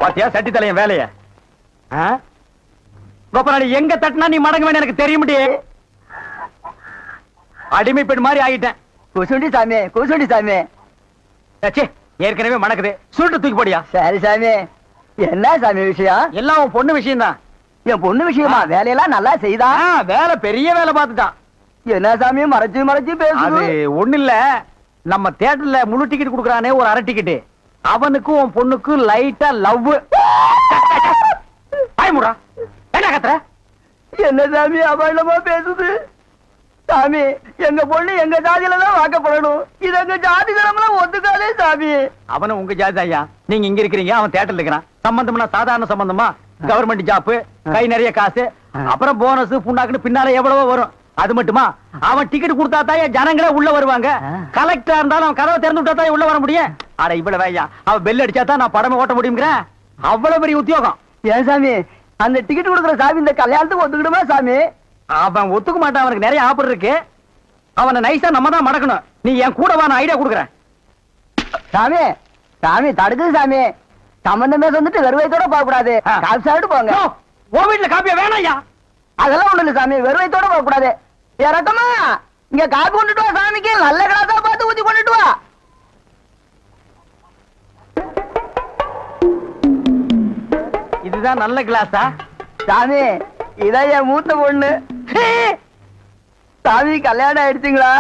பாத்தியா சட்டி தலையன் வேலைய கோபநாடி எங்க தட்டினா நீ மடங்குவேன்னு எனக்கு தெரியும்டி. அடிமை பெண் மாதிரி ஆகிட்டேன். குசுண்டி சாமி குசுண்டி சாமி. ஏற்கனவே மணக்குது, சுருட்டு தூக்கி போடியா. சரி சாமி. என்ன சாமி விஷயம்? எல்லாம் உன் பொண்ணு விஷயம் தான். என் பொண்ணு விஷயமா? வேலையெல்லாம் நல்லா செய்தா? வேலை பெரிய வேலை பார்த்துட்டான். என்ன சாமி மறைச்சு மறைச்சு பேசுது? அது ஒண்ணு இல்ல, நம்ம தியேட்டர்ல முழு டிக்கெட் குடுக்கறானே ஒரு அரை டிக்கெட், அவனுக்கும் உன் பொண்ணுக்கும் லைட்டா லவ். பயமுடா என்ன கத்துற? என்ன சாமி அபாண்டமா பேசுது? சாமி எங்க பொண்ணு எங்க ஜாதியில தான் வாக்கப்படணும். இது எங்க ஜாதி தரம்லாம் ஒத்துக்காதே சாமி. அவனும் உங்க ஜாதி ஐயா. நீங்க இங்க இருக்கிறீங்க, அவன் தியேட்டர்ல இருக்கிறான். சம்பந்தம்னா சாதாரண சம்பந்தமா? கவர்மெண்ட் ஜாப், கை நிறைய காசு, அப்புறம் போனஸ் புண்ணாக்குன்னு பின்னால எவ்வளவோ வரும். அது மட்டுமா, அவன் டிக்கெட் கொடுத்தா தான் ஜனங்களே உள்ள வருவாங்க. கலெக்டரா இருந்தாலும் அவன் கதவை திறந்து விட்டா தான் உள்ள வர முடியும். அட இவ்வளவு ஐயா, அவன் பெல் அடிச்சா தான் நான் படமே ஓட்ட முடியுங்கிறேன். அவ்வளவு பெரிய உத்தியோகம். ஏன் சாமி அந்த டிக்கெட் கொடுக்குற சாமி இந்த கல்யாணத்துக்கு ஒத்துக்கிடுமா சாமி? அவன் ஒத்துக்க மாட்டான், அவனுக்கு நிறைய ஆஃபர் இருக்கு. அவனை நைஸா நம்ம தான் மடக்கணும். நீ என் கூட வா, நான் ஐடியா கொடுக்குறேன். சாமி சாமி தடுக்குது சாமி. சம்பந்தமே வந்துட்டு வெறுவைத்தோட போக கூடாது, கால் சாப்பிட்டு போங்க. உன் வீட்டுல காப்பியா வேணாயா? அதெல்லாம் ஒண்ணு இல்ல சாமி, வெறுவைத்தோட போக கூடாது. இறக்கமா இங்க காப்பி கொண்டுட்டு வா சாமிக்கு. நல்ல கிளாஸா பார்த்து ஊத்தி கொண்டுட்டு வா. இதுதான் நல்ல கிளாஸா? சாமி இதான் என் மூத்த பொண்ணு. சாமி கல்யாணம் ஆயிடுச்சுங்களா?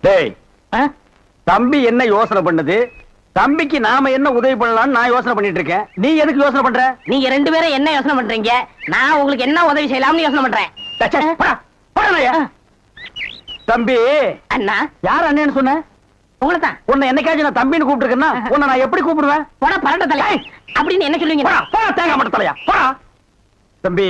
டேய், தம்பி என்ன யோசனை பண்ணுது? தம்பிக்கு நாம என்ன உதவி பண்ணலாம்னு நான் யோசனை பண்ணிட்டு இருக்கேன். நீ எதுக்கு யோசனை பண்ற? நீங்க ரெண்டு பேரும் என்ன யோசனை பண்றீங்க? நான் உங்களுக்கு என்ன உதவி செய்யலாம்னு யோசனை பண்றேன். தம்பி அண்ணா. யார் அண்ணன்னு சொன்ன? உங்களைத்தான். உன்னை என்னைக்காச்சும் நான் தம்பின்னு கூப்பிட்டுருக்கேன்னா உன்னை நான் எப்படி கூப்பிடுவேன்? போடா பரட்ட தலை அப்படின்னு என்ன சொல்லுவீங்க? தேங்காய் மட்டும் தலையா போடா. தம்பி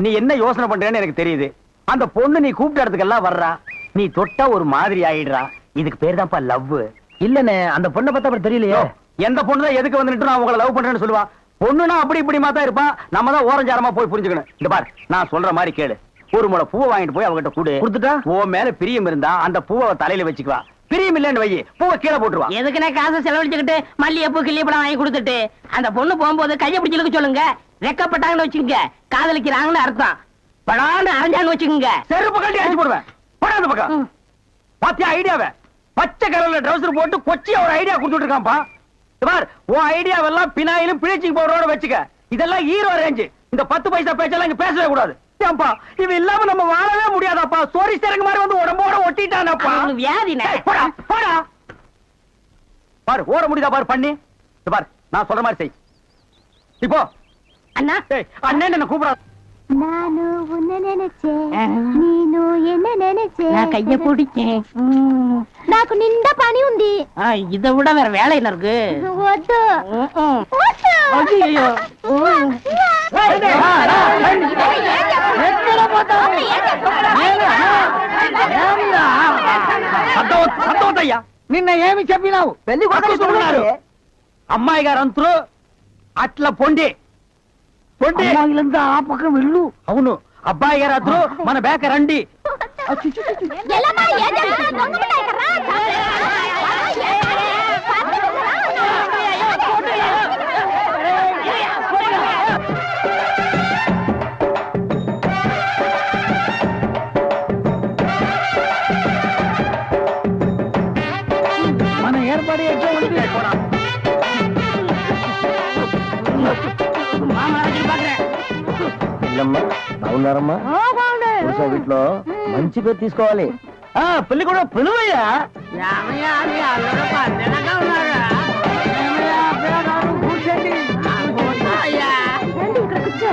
நீ என்ன யோசனை பண்றேன்னு எனக்கு தெரியுது. அந்த பொண்ணு நீ கூப்பிட்ட இடத்துக்கெல்லாம் வர்றா, நீ தொட்டா ஒரு மாதிரி ஆயிடுறா. இதுக்கு பேர் தான்ப்பா லவ். இல்லனே அந்த பொண்ணை பத்தி அப்புறம் தெரியலையே. எந்த பொண்ணு தான் எதுக்கு வந்துட்டு நான் உங்களை லவ் பண்றேன்னு சொல்லுவா? பொண்ணுனா அப்படி இப்படிமா தான் இருப்பான். நம்ம தான் ஓரஞ்சாரமா போய் புரிஞ்சுக்கணும். இந்த பார், நான் சொல்ற மாதிரி கேளு. ஒரு முளை பூவை வாங்கிட்டு போய் அவகிட்ட கொடுத்துட்டா உன் மேல பிரியம் இருந்தா அந்த பூவை தலையில வச்சுக்குவா. பிரியம் இல்லன்னு வை, பூவை கீழே போட்டுருவா. எதுக்குன்னு காசை செலவழிச்சுக்கிட்டு மல்லிகைப்பூ கிள்ளிப்பழம் வாங்கி கொடுத்துட்டு அந்த பொண்ணு போகும்போது கையை பிடிச்சிருக்க சொல்லுங்க. ரெக்கப்பட்டாங்கன்னு வச்சுக்கோங்க, காதலிக்கிறாங்கன்னு அர்த்தம். படான்னு அரைஞ்சான்னு வச்சுக்கோங்க, செருப்பு கட்டி அடிச்சு போடுவேன். போடாத பக்கம். பாத்தியா ஐடியாவை? பச்சை கலர்ல ட்ரவுசர் போட்டு கொச்சியா ஒரு ஐடியா கொடுத்துட்டு இருக்கான்ப்பா. பார், உன் ஐடியாவெல்லாம் பினாயிலும் பிளீச்சிங் பவுடரோட வச்சுக்க. இதெல்லாம் ஹீரோ ரேஞ்சு. இந்த 10 பைசா பேச்செல்லாம் இங்க பேசவே கூடாது. ஏன்பா இது இல்லாம நம்ம வாழவே முடியாதாப்பா? சோரி சேரங்க மாதிரி வந்து உடம்போட ஒட்டிட்டானப்பா. வியாதினே. போடா போடா. பாரு ஓட முடியுதா பாரு பண்ணி. பாரு நான் சொல்ற மாதிரி செய். இப்போ அண்ணா அண்ணன் என்ன கூப்பிடாத. நானு உன்னை நினைச்சேன், நீனு என்ன நினைச்சேன். நான் கைய பிடிச்சேன். నాకు నిండా పని ఉంది. இதை விட வேற வேலை என்ன இருக்கு? వద్దు ஐயோ సంతోషయ్యా నిన్న ఏమి చెప్పినావు? పెళ్లి కొడుకున్నారు అమ్మాయి గారు అంతరు అట్లా పొండి పొండి ఆ పక్కన వెళ్ళు. అవును అబ్బాయి గారు అతను మన బేక రండి. ఎలామా ఏం చేస్తున్నా? దొంగపడ్డాయి కర్రా. మన ఏర్పాటు ఎట్లా ఉంది? బాగున్నారమ్మా? వీటిలో మంచి పేరు తీసుకోవాలి. పెళ్లి కూడా పిలువయ్యా. రండి ఇక్కడ కూర్చో.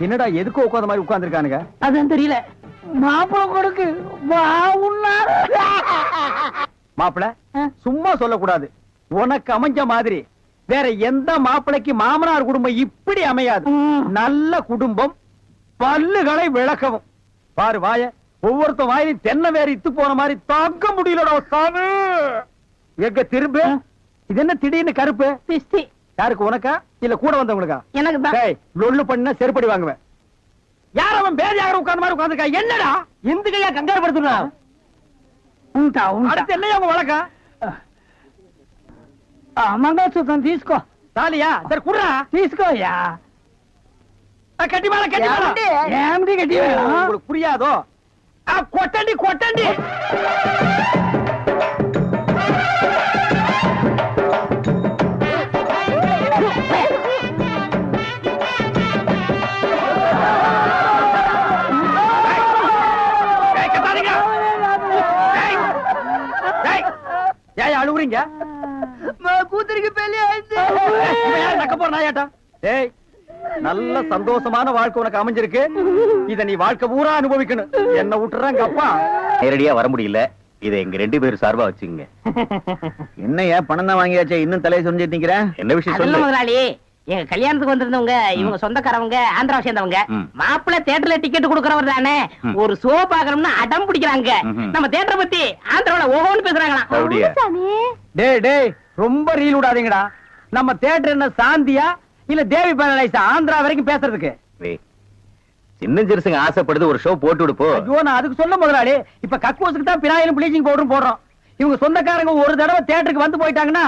என்னடா எதுக்கு உட்காந்த மாதிரி உட்கார்ந்துருக்கானுங்க? அதான் தெரியல. மாப்பிள கொடுக்கு மாப்பிள சும்மா சொல்லக்கூடாது. உனக்கு அமைஞ்ச மாதிரி வேற எந்த மாப்பிளைக்கு மாமனார் குடும்பம் இப்படி அமையாது. நல்ல குடும்பம், பல்லுகளை விளக்கவும். பாரு வாய, ஒவ்வொருத்த வாயிலும் தென்னை வேற இத்து போன மாதிரி தாக்க முடியலடா சாமி. எங்க திரும்ப இது என்ன திடீர்னு கருப்பு? பிஸ்தி யாருக்கு, உனக்கா இல்ல கூட வந்தவங்களுக்கா? எனக்கு தான். டேய் லொள்ளு பண்ண செருப்படி வாங்குவேன். யார் அவன் பேதியாக உட்கார்ந்த மாதிரி உட்கார்ந்துருக்கா? என்னடா எந்துக்கையா கங்காரு படுத்துனா? அடுத்து என்னையா உங்க வழக்கம்? మంగళసూత్రం తీసుకో. தாலியா? சரி குடுறா. తీసుకోయ్యా. கட்டி மேல கட்டி மேல. ఏమిటి గట్టి உங்களுக்கு புரியாதோ? கொட்டண்டி கொட்டண்டி. ஏன் அழுவுறீங்க? మా కూతురికి పెళ్లి అయింది. இவன் யாரு நக்க போற நாயாட்டா? டேய் நல்ல சந்தோஷமான வாழ்க்கை உனக்கு அமைஞ்சிருக்கு. இத நீ வாழ்க்கை பூரா அனுபவிக்கணும். என்ன விட்டுறாங்க அப்பா. நேரடியா வர முடியல. இதை எங்க 2 பேரும் சார்பா வச்சுங்க. என்னையா பணம் தான் வாங்கியாச்சே, இன்னும் தலையை சொரிஞ்சிட்டு நிக்கிற? என்ன விஷயம் அதெல்லாம் சொல்லு. முதலாளி, எங்க கல்யாணத்துக்கு வந்திருந்தவங்க இவங்க சொந்தக்காரவங்க, ஆந்திராவை சேர்ந்தவங்க. ம். மாப்பிள்ளை தியேட்டர்ல டிக்கெட் கொடுக்கறவர் தானே, ம். ஒரு ஷோ பாக்கணும்னு அடம் பிடிக்கிறாங்க. ம்ஹும். நம்ம தியேட்டரை பத்தி ஆந்திராவுல ஓஹோன்னு பேசுறாங்களாம். அப்படியா? சாமி டேய் டேய் ரொம்ப ரீல் விடாதீங்கடா. நம்ம தியேட்டர் என்ன சாந்தியா இல்ல தேவி பேரலைஸா ஆந்திரா வரைக்கும் பேசுறதுக்கு? டேய், சின்ன சிறுசுங்க ஆசைப்படுது, ஒரு ஷோ போட்டு விடுப்போ. ஐயோ நான் அதுக்கு சொல்ல முதலாளி. இப்ப கக்கூசுக்கு தான் பினாயிலும் ப்ளீச்சிங் பவுடரும் போடுறோம். இவங்க சொந்தக்காரங்க ஒரு தடவை தியேட்டருக்கு வந்து போயிட்டாங்கன்னா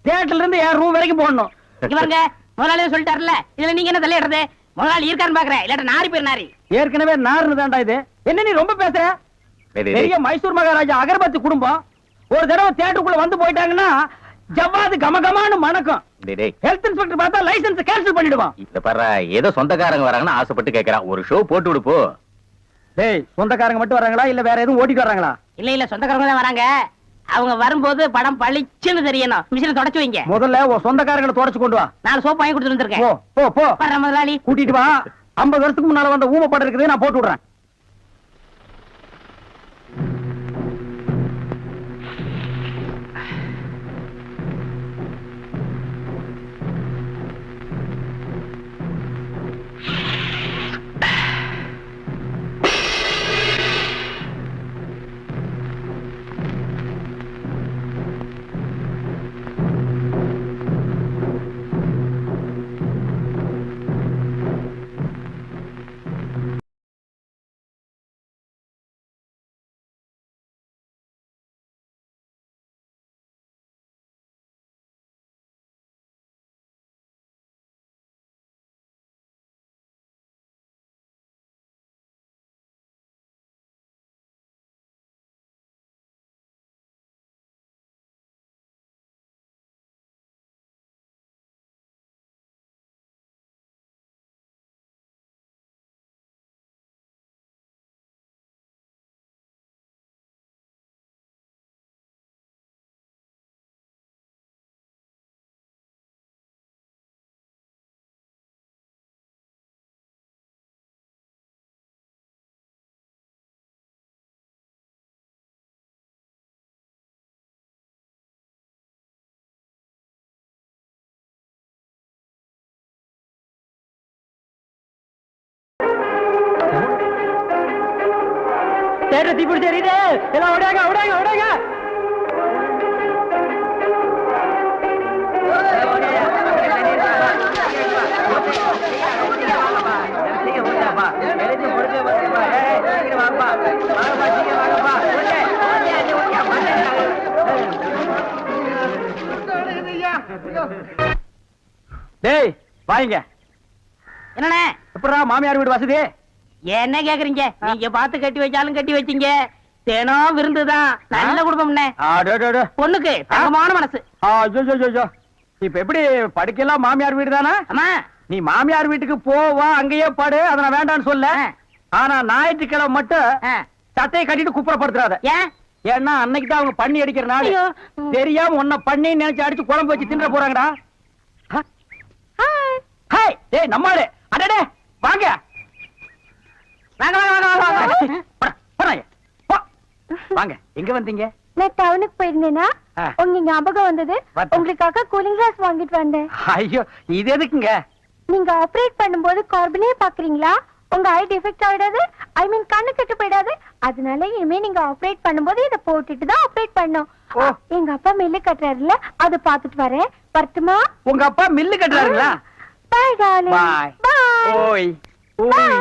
தியேட்டர்ல இருந்து என் ரூம் வரைக்கும் போடணும். இவங்க முதலாளியே சொல்லிட்டாருல, இதுல நீங்க என்ன தலையிடுறது? முதலாளி இருக்கான்னு பாக்குறேன், இல்லாட்ட நாரி பேர் நாரி. ஏற்கனவே நார்னு தான்டா இது. என்ன நீ ரொம்ப பேசுற? டேய், டேய், பெரிய டேய். மைசூர் மகாராஜா அகர்பத்தி குடும்பம் ஒரு தடவை தியேட்டருக்குள்ள வந்து போயிட்டாங்கன்னா ஜவ்வாது கமகமான்னு மணக்கும். டேய், டேய். ஹெல்த் இன்ஸ்பெக்டர் பார்த்தா லைசென்ஸ் கேன்சல் பண்ணிடுவான். இத பாரு, ஏதோ சொந்தக்காரங்க வராங்கன்னு ஆசைப்பட்டு கேக்குறான், ஒரு ஷோ போட்டு விடுப்போ. டேய் சொந்தக்காரங்க மட்டும் வராங்களா இல்ல வேற எதுவும் ஓட்டிட்டு வராங்களா? இல்ல இல்ல, சொந்தக்காரங்க தான் வராங்க. அவங்க வரும்போது படம் பளிச்சுன்னு தெரியணும். மிஷினை தொடச்சு வைங்க. முதல்ல உன் சொந்தக்காரங்களை தொடச்சு கொண்டு வா. 4 சோப்பு வாங்கி கொடுத்துட்டு போ வந்திருக்கேன். போ போ. வர்ற முதலாளி. கூட்டிட்டு வா. 50 வருஷத்துக்கு முன்னால வந்த ஊமை படம் இருக்குது, நான் போட்டு விடுறேன். தேட்டர் தீப்பிடி தெரியுது. எல்லாம் ஓடாங்க ஓடாங்க ஓடாங்க. டேய் வாங்க. என்னண்ணே? எப்படா மாமியார் வீடு வசதி? என்ன கேக்குறீங்க? நீங்க பார்த்து கட்டி வச்சாலும் கட்டி வச்சீங்க. தினம் விருந்துதான். நல்ல குடும்பம்ண்ணே. பொண்ணுக்கு தங்கமான மனசு. இப்ப எப்படி படுக்கலாம்? மாமியார் வீடு தானே? ஆமா. நீ மாமியார் வீட்டுக்கு போவா, அங்கேயே பாடு, அத நான் வேண்டான்னு சொல்ல. ஆனா ஞாயிற்றுக்கிழமை மட்டும் சட்டையை கட்டிட்டு குப்புறப்படுத்துறாத. ஏன்? ஏன்னா அன்னைக்கு தான் அவங்க பண்ணி அடிக்கிற நாள். ஐயோ. தெரியாம உன்னை பண்ணி நினைச்சு அடிச்சு குழம்பு வச்சு தின்ற போறாங்கடா. ஹாய் டேய் நம்மாளே. அடடே வாங்க வாங்க வாங்க வாங்க வாங்க. போறாங்க. வாங்க. எங்க வந்தீங்க? நான் டவுனுக்கு போயிருந்தேனா ஆ. உங்க ஞாபகம் வந்தது. வந்து. உங்களுக்காக கூலிங் கிளாஸ் வாங்கிட்டு வந்தேன். ஐயோ இது எதுக்குங்க? நீங்க ஆபரேட் பண்ணும்போது கார்பனே பாக்குறீங்களா? உங்க ஐ டிஃபெக்ட் ஆயிடாது. ஐ மீன் கண்ணு கெட்டு போயிடாது. அதனால இனிமே நீங்க ஆபரேட் பண்ணும்போது இத போட்டுட்டு தான் ஆபரேட் பண்ணும். ஓ. எங்க அப்பா மில்லு கட்டுறாருல, அத பாத்துட்டு வரேன். வரட்டுமா? உங்க அப்பா மில்லு கட்டுறாருங்களா? Bye darling. Bye. பை. ஓய் ஓய்.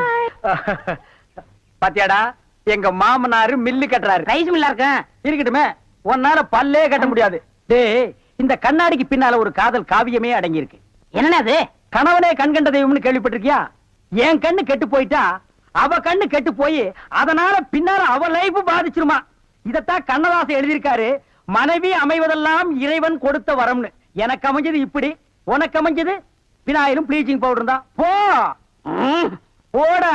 பாத்தியாடா, எங்க மாமனாரு மில்லு கட்டுறாரு. ரைஸ் மில்லா இருக்கேன். இருக்கட்டுமே, உன்னால பல்லே கட்ட முடியாது. டேய், இந்த கண்ணாடிக்கு பின்னால ஒரு காதல் காவியமே அடங்கி இருக்கு. என்னன்னா அது? கணவனே கண் கண்ட தெய்வம்னு கேள்விப்பட்டிருக்கியா? என் கண்ணு கெட்டு போயிட்டா அவ கண்ணு கெட்டு போய் அதனால பின்னால அவ லைஃப் பாதிச்சிருமா. இதத்தான் கண்ணதாசன் எழுதியிருக்காரு, மனைவி அமைவதெல்லாம் இறைவன் கொடுத்த வரம்னு. எனக்கு அமைஞ்சது இப்படி, உனக்கு அமைஞ்சது பினாயிலும் ப்ளீச்சிங் பவுடர் தான். போ ம். போடா.